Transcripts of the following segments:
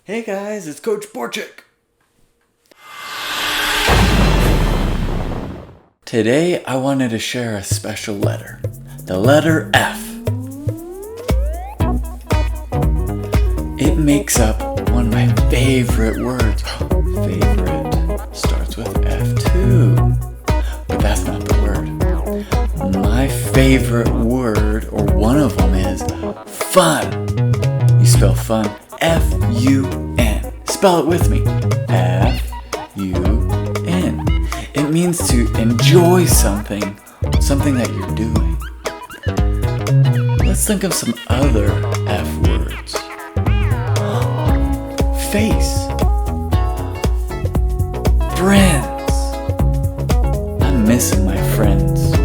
Hey guys, it's Coach Borcik. Today I wanted to share a special letter. The letter F. It makes up one of my favorite words. Favorite starts with F too. But that's not the word. My favorite word, or one of them, is fun. You spell fun F-U-N. Spell it with me. F-U-N. It means to enjoy something that you're doing. Let's think of some other F words. Face. Friends. I'm missing my friends.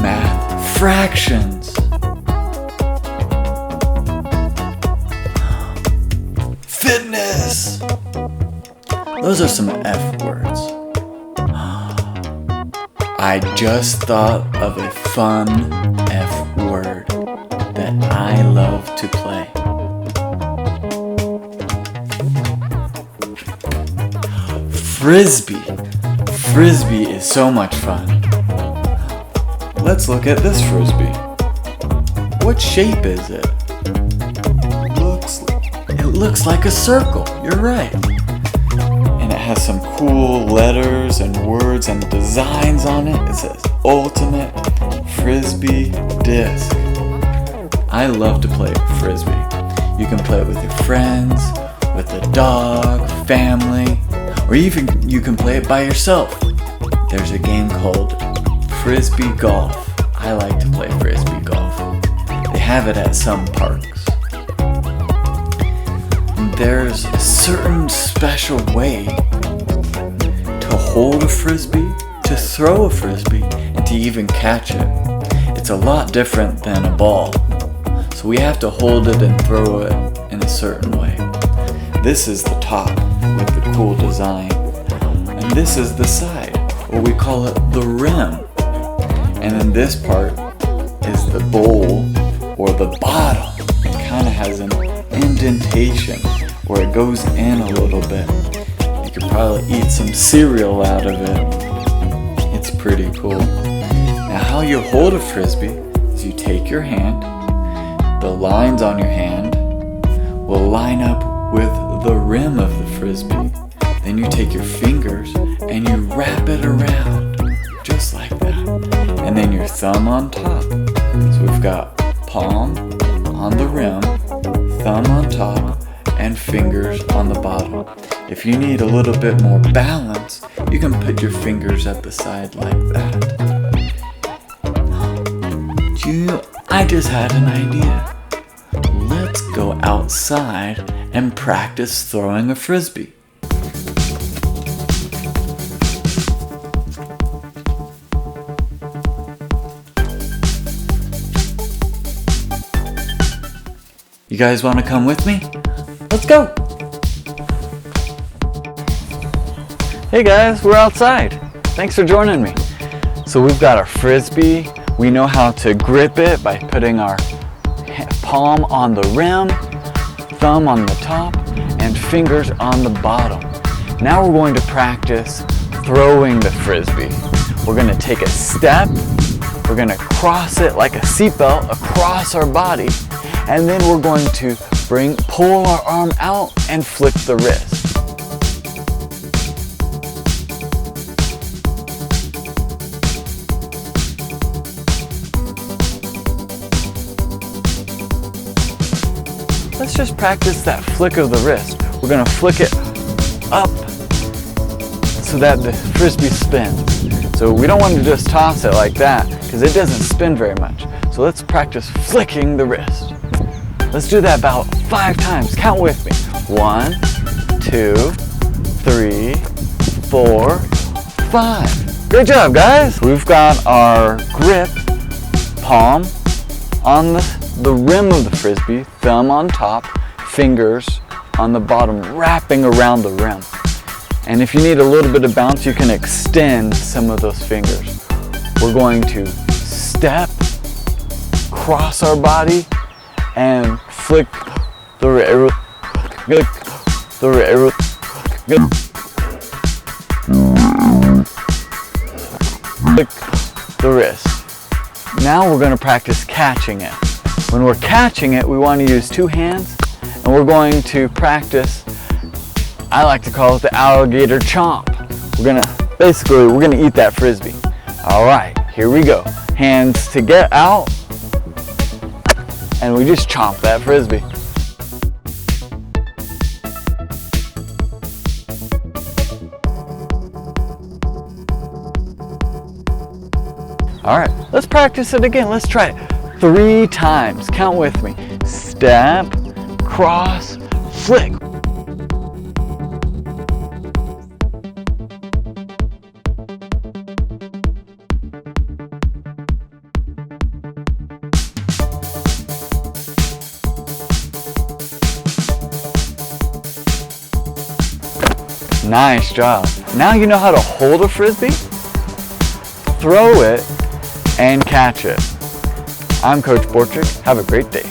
Math. Fractions. Fitness. Those are some F words. I just thought of a fun F word that I love to play. Frisbee. Frisbee is so much fun. Let's look at this frisbee. What shape is it? It looks like a circle. You're right. And it has some cool letters and words and designs on it. It says Ultimate Frisbee Disc. I love to play frisbee. You can play it with your friends, with a dog, family, or even you can play it by yourself. There's a game called Frisbee Golf. I like to play frisbee golf. They have it at some parks. There's a certain special way to hold a frisbee, to throw a frisbee, and to even catch it. It's a lot different than a ball. So we have to hold it and throw it in a certain way. This is the top with the cool design. And this is the side, or we call it the rim. And then this part is the bowl, or the bottom. It kind of has an indentation where it goes in a little bit. You could probably eat some cereal out of it. It's pretty cool. Now how you hold a frisbee is you take your hand, the lines on your hand will line up with the rim of the frisbee. Then you take your fingers and you wrap it around, just like that. And then your thumb on top. So we've got palm on the rim, thumb on top, and fingers on the bottom. If you need a little bit more balance, you can put your fingers at the side like that. I just had an idea. Let's go outside and practice throwing a frisbee. You guys want to come with me? Let's go! Hey guys, we're outside. Thanks for joining me. So we've got our frisbee. We know how to grip it by putting our palm on the rim, thumb on the top, and fingers on the bottom. Now we're going to practice throwing the frisbee. We're going to take a step. We're going to cross it like a seatbelt across our body. And then we're going to pull our arm out and flick the wrist. Let's just practice that flick of the wrist. We're going to flick it up so that the frisbee spins. So we don't want to just toss it like that because it doesn't spin very much. So let's practice flicking the wrist. Let's do that about 5 times. Count with me. 1, 2, 3, 4, 5. Great job, guys. We've got our grip, palm on the rim of the frisbee, thumb on top, fingers on the bottom, wrapping around the rim. And if you need a little bit of bounce, you can extend some of those fingers. We're going to step, cross our body, and flick the wrist, good, the wrist, good, the wrist. Now we're going to practice catching it. When we're catching it, we want to use two hands, and we're going to practice, I like to call it the alligator chomp. We're gonna eat that frisbee. All right, here we go. Hands to get out, and we just chomp that frisbee. All right, let's practice it again. Let's try it 3 times. Count with me. Step, cross, flick. Nice job. Now you know how to hold a frisbee, throw it, and catch it. I'm Coach Borcik. Have a great day.